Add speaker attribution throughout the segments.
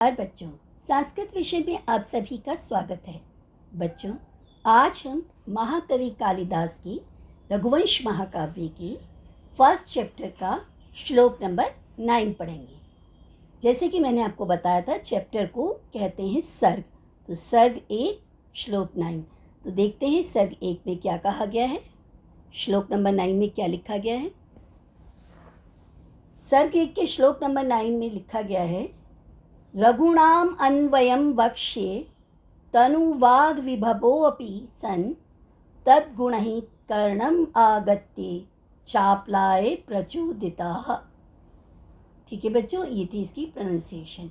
Speaker 1: और बच्चों, संस्कृत विषय में आप सभी का स्वागत है। बच्चों, आज हम महाकवि कालिदास की रघुवंश महाकाव्य की फर्स्ट चैप्टर का श्लोक नंबर 9 पढ़ेंगे। जैसे कि मैंने आपको बताया था, चैप्टर को कहते हैं सर्ग। तो सर्ग 1 श्लोक 9। तो देखते हैं सर्ग 1 में क्या कहा गया है, श्लोक नंबर 9 में क्या लिखा गया है। सर्ग 1 के श्लोक नंबर 9 में लिखा गया है, रघुणाम अन्वयं वक्ष्ये तनुवाग विभवोऽपि सन् तद्गुणैः कर्णम आगत्ये चापलाय प्रचोदिताः। ठीक है बच्चों, ये थी इसकी प्रोनाउंसिएशन।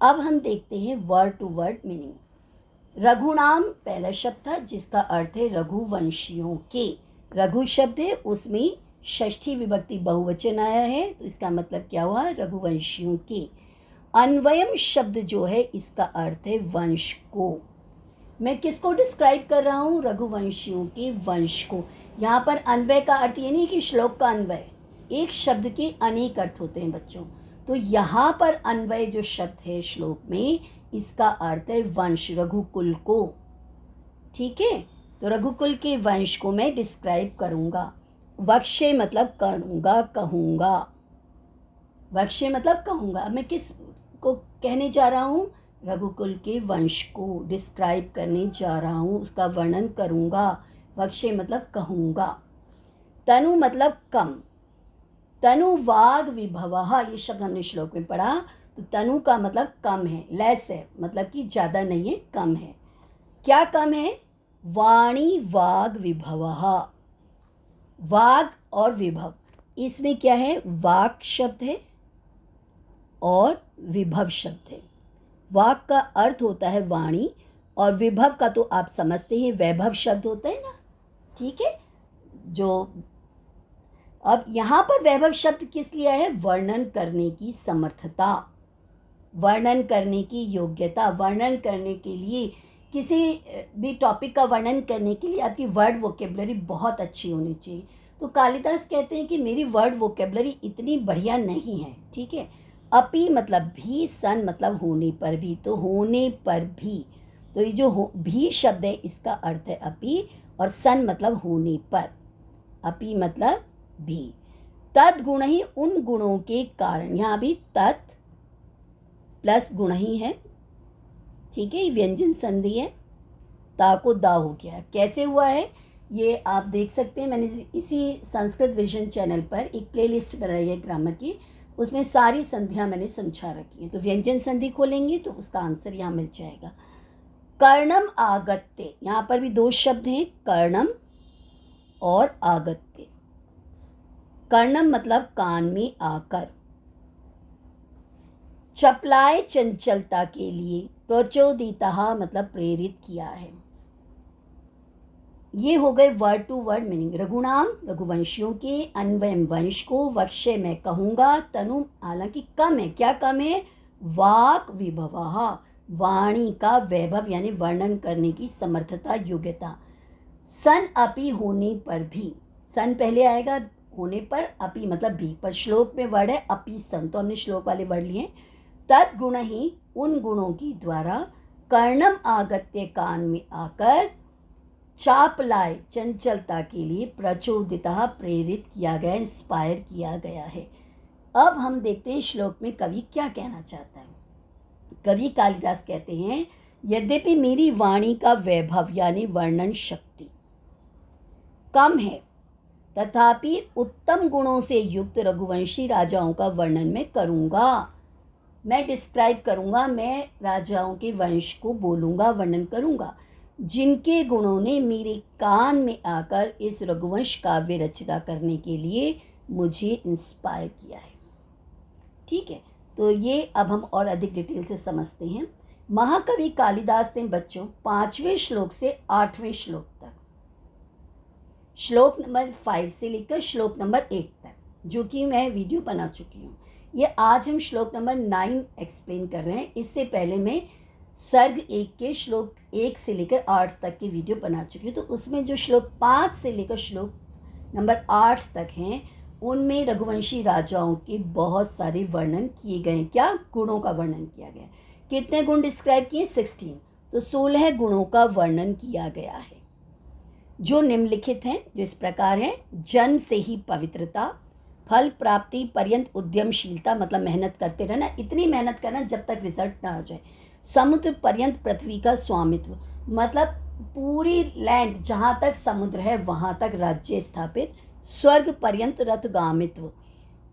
Speaker 1: अब हम देखते हैं वर्ड टू वर्ड मीनिंग। रघुनाम पहला शब्द था जिसका अर्थ है रघुवंशियों के। रघु शब्द है, उसमें षष्ठी विभक्ति बहुवचन आया है, तो इसका मतलब क्या हुआ, रघुवंशियों के। अन्वयम शब्द जो है इसका अर्थ है वंश को। मैं किसको डिस्क्राइब कर रहा हूँ, रघुवंशियों के वंश को। यहाँ पर अन्वय का अर्थ ये नहीं कि श्लोक का अन्वय, एक शब्द के अनेक अर्थ होते हैं बच्चों। तो यहाँ पर अन्वय जो शब्द है श्लोक में, इसका अर्थ है वंश, रघुकुल को। ठीक है, तो रघुकुल के वंश को मैं डिस्क्राइब करूँगा। वक्ष्य मतलब करूँगा, कहूँगा। वक्ष्य मतलब कहूँगा। मैं किस को कहने जा रहा हूँ, रघुकुल के वंश को डिस्क्राइब करने जा रहा हूँ, उसका वर्णन करूँगा। वक्ष्य मतलब कहूँगा। तनु मतलब कम। तनु वाग विभवः, ये शब्द हमने श्लोक में पढ़ा। तो तनु का मतलब कम है, लेस है, मतलब कि ज़्यादा नहीं है, कम है। क्या कम है, वाणी वाग विभवः। वाग और विभव, इसमें क्या है, वाक शब्द है और विभव शब्द है। वाक का अर्थ होता है वाणी, और विभव का तो आप समझते हैं वैभव शब्द होता है ना। ठीक है, जो अब यहाँ पर वैभव शब्द किस लिए है, वर्णन करने की समर्थता, वर्णन करने की योग्यता। वर्णन करने के लिए, किसी भी टॉपिक का वर्णन करने के लिए आपकी वर्ड वोकेबलरी बहुत अच्छी होनी चाहिए। तो कालिदास कहते हैं कि मेरी वर्ड वोकेबलरी इतनी बढ़िया नहीं है। ठीक है, अपि मतलब भी, सन मतलब होने पर भी, तो होने पर भी। तो ये जो भी शब्द है इसका अर्थ है अपि, और सन मतलब होने पर। अपि मतलब भी। तद्गुण ही, उन गुणों के कारण। यहाँ भी तत् प्लस गुण ही है। ठीक है, व्यंजन संधि है, ता को दा हो गया है। कैसे हुआ है ये आप देख सकते हैं। मैंने इसी संस्कृत विजन चैनल पर एक प्लेलिस्ट बनाई है ग्रामर की, उसमें सारी संधियाँ मैंने समझा रखी हैं। तो व्यंजन संधि खोलेंगे तो उसका आंसर यहाँ मिल जाएगा। कर्णम आगत्य, यहाँ पर भी दो शब्द हैं, कर्णम और आगत्य। कर्णम मतलब कान में आकर। चपलाए चंचलता के लिए, प्रचोदितः मतलब प्रेरित किया है। ये हो गए वर्ड टू वर्ड मीनिंग। रघुनाम रघुवंशियों के, अन्वयम वंश को, वक्ष्य मैं कहूँगा, तनु हालांकि कम है। क्या कम है, वाक विभवः, वाणी का वैभव यानी वर्णन करने की समर्थता, योग्यता। सन अपि होने पर भी, सन पहले आएगा, होने पर, अपि मतलब भी, पर श्लोक में वर्ड है अपि सन, तो हमने श्लोक वाले वर्ड लिए। तद्गुण ही, उन गुणों की द्वारा, कर्णम आगत्य कान में आकर, चापलाय चंचलता के लिए, प्रचोदितः प्रेरित किया गया, इंस्पायर किया गया है। अब हम देखते हैं श्लोक में कवि क्या कहना चाहता है। कवि कालिदास कहते हैं, यद्यपि मेरी वाणी का वैभव यानी वर्णन शक्ति कम है, तथापि उत्तम गुणों से युक्त रघुवंशी राजाओं का वर्णन मैं करूँगा। मैं डिस्क्राइब करूँगा, मैं राजाओं के वंश को बोलूँगा, वर्णन करूँगा, जिनके गुणों ने मेरे कान में आकर इस रघुवंश काव्य रचना करने के लिए मुझे इंस्पायर किया है। ठीक है, तो ये अब हम और अधिक डिटेल से समझते हैं। महाकवि कालिदास ने बच्चों 5वें श्लोक से 8वें श्लोक तक, श्लोक नंबर 5 से लेकर श्लोक नंबर 8 तक, जो कि मैं वीडियो बना चुकी हूँ, ये आज हम श्लोक नंबर 9 एक्सप्लेन कर रहे हैं। इससे पहले मैं सर्ग 1 के श्लोक 1 से लेकर 8 तक की वीडियो बना चुकी हूँ। तो उसमें जो श्लोक 5 से लेकर श्लोक नंबर 8 तक हैं, उनमें रघुवंशी राजाओं के बहुत सारे वर्णन किए गए हैं। क्या, गुणों का वर्णन किया गया है। कितने गुण डिस्क्राइब किए? 16। तो 16 गुणों का वर्णन किया गया है जो निम्नलिखित हैं, जो इस प्रकार हैं। जन्म से ही पवित्रता, फल प्राप्ति पर्यंत उद्यमशीलता, मतलब मेहनत करते रहना, इतनी मेहनत करना जब तक रिजल्ट ना आ जाए। समुद्र पर्यंत पृथ्वी का स्वामित्व, मतलब पूरी लैंड जहाँ तक समुद्र है वहाँ तक राज्य स्थापित। स्वर्ग पर्यंत रथगामित्व,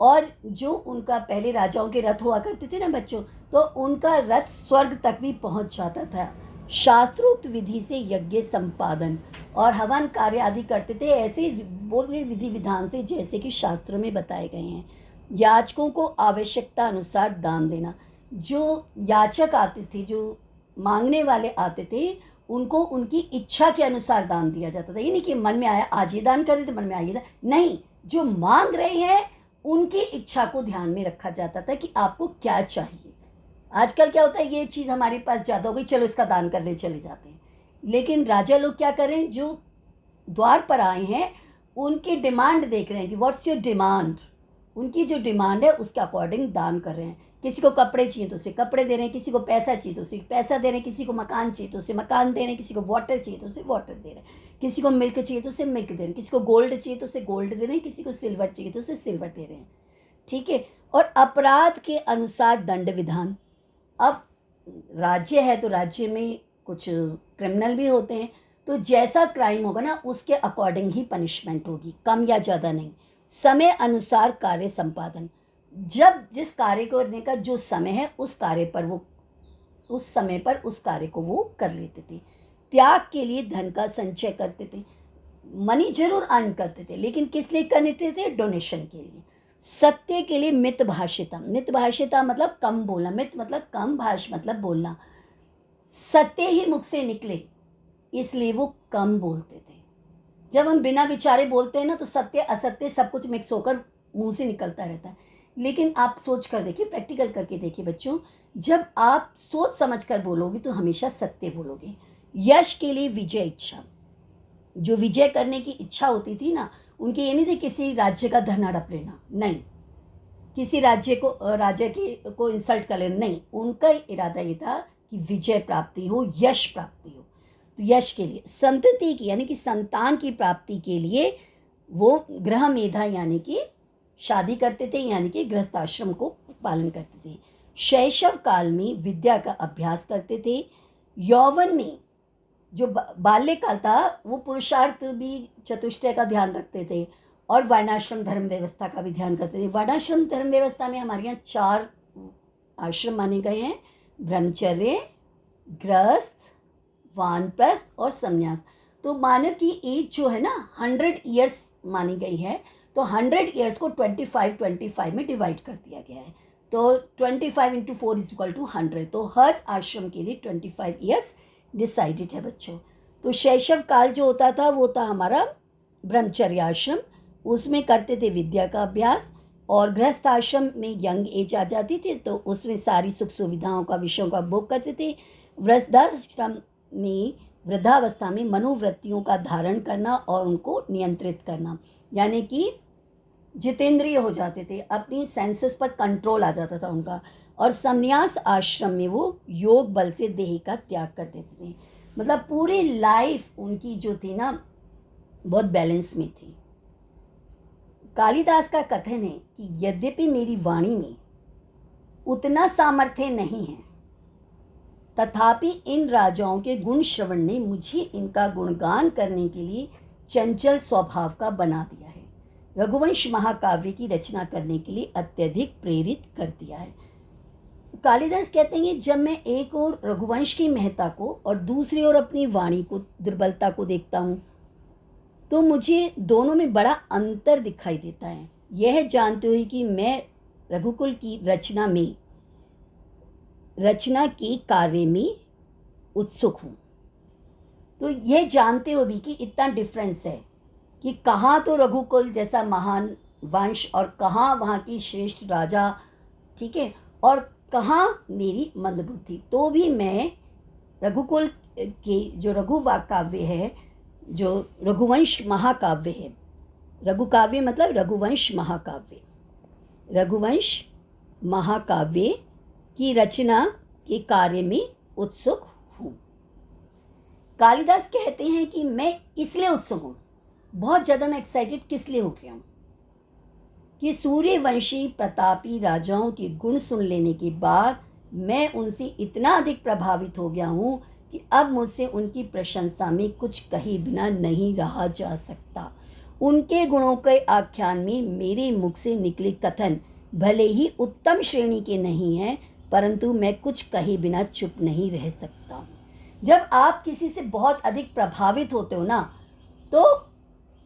Speaker 1: और जो उनका पहले राजाओं के रथ हुआ करते थे ना बच्चों, तो उनका रथ स्वर्ग तक भी पहुँच जाता था। शास्त्रोक्त विधि से यज्ञ संपादन और हवन कार्य आदि करते थे, ऐसे बोल रहे विधि विधान से जैसे कि शास्त्रों में बताए गए हैं। याचकों को आवश्यकता अनुसार दान देना, जो याचक आते थे, जो मांगने वाले आते थे, उनको उनकी इच्छा के अनुसार दान दिया जाता था। ये नहीं कि मन में आया आज ये दान कर देते, मन में आया ये दान, नहीं, जो मांग रहे हैं उनकी इच्छा को ध्यान में रखा जाता था कि आपको क्या चाहिए। आजकल क्या होता है, ये चीज़ हमारे पास ज़्यादा हो गई, चलो इसका दान करने चले जाते हैं। लेकिन राजा लोग क्या करें, जो द्वार पर आए हैं उनकी डिमांड देख रहे हैं कि व्हाट्स योर डिमांड, उनकी जो डिमांड है उसके अकॉर्डिंग दान कर रहे हैं। किसी को कपड़े चाहिए तो उसे कपड़े दे रहे हैं, किसी को पैसा चाहिए तो उसे पैसा दे रहे हैं, किसी को मकान चाहिए तो उसे मकान दे रहे हैं, किसी को वाटर चाहिए तो उसे वाटर दे रहे हैं, किसी को मिल्क चाहिए तो उसे मिल्क दे रहे हैं, किसी को गोल्ड चाहिए तो उसे गोल्ड दे रहे हैं, किसी को सिल्वर चाहिए तो उसे सिल्वर दे रहे हैं। ठीक है। और अपराध के अनुसार दंड विधान, अब राज्य है तो राज्य में कुछ क्रिमिनल भी होते हैं, तो जैसा क्राइम होगा ना उसके अकॉर्डिंग ही पनिशमेंट होगी, कम या ज़्यादा नहीं। समय अनुसार कार्य संपादन, जब जिस कार्य करने का जो समय है उस कार्य पर वो उस समय पर उस कार्य को वो कर लेते थे। त्याग के लिए धन का संचय करते थे, मनी जरूर अर्न करते थे, लेकिन किस लिए करते थे? डोनेशन के लिए। सत्य के लिए मितभाषिता, मितभाषिता मतलब कम बोलना, मित मतलब कम, भाष मतलब बोलना। सत्य ही मुख से निकले इसलिए वो कम बोलते थे। जब हम बिना विचारे बोलते हैं ना तो सत्य असत्य सब कुछ मिक्स होकर मुंह से निकलता रहता है। लेकिन आप सोच कर देखिए, प्रैक्टिकल करके देखिए बच्चों, जब आप सोच समझ कर बोलोगे तो हमेशा सत्य बोलोगे। यश के लिए विजय इच्छा, जो विजय करने की इच्छा होती थी ना, उनकी ये नहीं थी किसी राज्य का धन हड़प लेना, नहीं, किसी राज्य को इंसल्ट कर लेना, नहीं, उनका इरादा ये था कि विजय प्राप्ति हो, यश प्राप्ति हो। तो यश के लिए, संतति की यानी कि संतान की प्राप्ति के लिए वो गृह मेधा यानी कि शादी करते थे, यानी कि गृहस्थाश्रम को पालन करते थे। शैशव काल में विद्या का अभ्यास करते थे। यौवन में जो बाल्यकाल था वो पुरुषार्थ भी, चतुष्टय का ध्यान रखते थे और वर्णाश्रम धर्म व्यवस्था का भी ध्यान करते थे। वर्णाश्रम धर्म व्यवस्था में हमारे यहाँ 4 आश्रम माने गए हैं, ब्रह्मचर्य, गृहस्थ, वानप्रस्थ और संन्यास। तो मानव की एज जो है ना 100 ईयर्स मानी गई है, तो 100 ईयर्स को 25 में डिवाइड कर दिया गया है। तो 25 × 4 = 100, तो हर आश्रम के लिए 25 ईयर्स डिसाइडेड है बच्चों। तो शैशव काल जो होता था वो था हमारा ब्रह्मचर्य आश्रम, उसमें करते थे विद्या का अभ्यास, और गृहस्थ आश्रम में यंग एज आ जाती थी तो उसमें सारी सुख सुविधाओं का, विषयों का भोग करते थे। वृद्धाश्रम में, वृद्धावस्था में मनोवृत्तियों का धारण करना और उनको नियंत्रित करना, यानी कि जितेंद्रिय हो जाते थे, अपनी सेंसेस पर कंट्रोल आ जाता था उनका। और संन्यास आश्रम में वो योग बल से देह का त्याग कर देते थे। मतलब पूरी लाइफ उनकी जो थी ना बहुत बैलेंस में थी। कालिदास का कथन है कि यद्यपि मेरी वाणी में उतना सामर्थ्य नहीं है, तथापि इन राजाओं के गुण श्रवण ने मुझे इनका गुणगान करने के लिए चंचल स्वभाव का बना दिया है, रघुवंश महाकाव्य की रचना करने के लिए अत्यधिक प्रेरित कर दिया है। कालिदास कहते हैं कि जब मैं एक ओर रघुवंश की महत्ता को और दूसरी ओर अपनी वाणी को दुर्बलता को देखता हूँ तो मुझे दोनों में बड़ा अंतर दिखाई देता है। यह जानते हुए कि मैं रघुकुल की रचना के कार्य में उत्सुक हूँ, तो यह जानते हुए भी कि इतना डिफरेंस है कि कहाँ तो रघुकुल जैसा महान वंश और कहाँ वहाँ की श्रेष्ठ राजा, ठीक है, और कहाँ मेरी मंदबुद्धि, तो भी मैं रघुकुल के जो काव्य है, जो रघुवंश महाकाव्य है, रघुकाव्य मतलब रघुवंश महाकाव्य, रघुवंश महाकाव्य की रचना के कार्य में उत्सुक हूँ। कालिदास कहते हैं कि मैं इसलिए उत्सुक हूँ, बहुत ज़्यादा मैं एक्साइटेड किस लिए हो गया हूँ कि सूर्यवंशी प्रतापी राजाओं के गुण सुन लेने के बाद मैं उनसे इतना अधिक प्रभावित हो गया हूँ कि अब मुझसे उनकी प्रशंसा में कुछ कहे बिना नहीं रहा जा सकता। उनके गुणों के आख्यान में मेरे मुख से निकले कथन भले ही उत्तम श्रेणी के नहीं हैं, परंतु मैं कुछ कहे बिना चुप नहीं रह सकता हूँ। जब आप किसी से बहुत अधिक प्रभावित होते हो ना, तो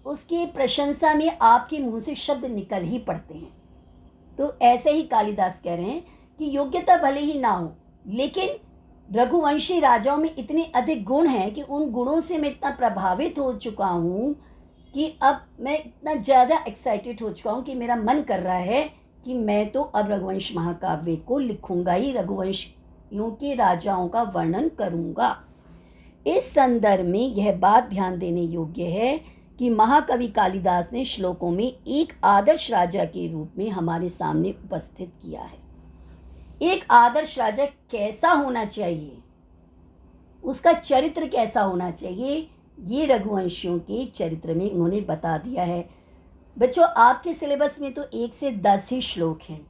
Speaker 1: उसकी प्रशंसा में आपके मुंह से शब्द निकल ही पड़ते हैं। तो ऐसे ही कालिदास कह रहे हैं कि योग्यता भले ही ना हो, लेकिन रघुवंशी राजाओं में इतने अधिक गुण हैं कि उन गुणों से मैं इतना प्रभावित हो चुका हूँ कि अब मैं इतना ज़्यादा एक्साइटेड हो चुका हूँ कि मेरा मन कर रहा है कि मैं तो अब रघुवंश महाकाव्य को लिखूंगा ही, रघुवंशियों के राजाओं का वर्णन करूंगा। इस संदर्भ में यह बात ध्यान देने योग्य है कि महाकवि कालिदास ने श्लोकों में एक आदर्श राजा के रूप में हमारे सामने उपस्थित किया है। एक आदर्श राजा कैसा होना चाहिए, उसका चरित्र कैसा होना चाहिए, ये रघुवंशियों के चरित्र में उन्होंने बता दिया है। बच्चों, आपके सिलेबस में तो 1 से 10 ही श्लोक हैं,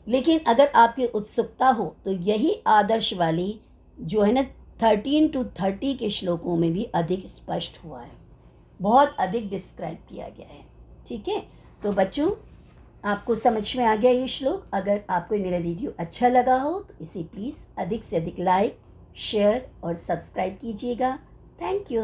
Speaker 1: लेकिन अगर आपकी उत्सुकता हो तो यही आदर्श वाली जो है ना 13 to 30 के श्लोकों में भी अधिक स्पष्ट हुआ है, बहुत अधिक डिस्क्राइब किया गया है। ठीक है, तो बच्चों आपको समझ में आ गया ये श्लोक। अगर आपको मेरा वीडियो अच्छा लगा हो तो इसे प्लीज़ अधिक से अधिक लाइक, शेयर और सब्सक्राइब कीजिएगा। Thank you.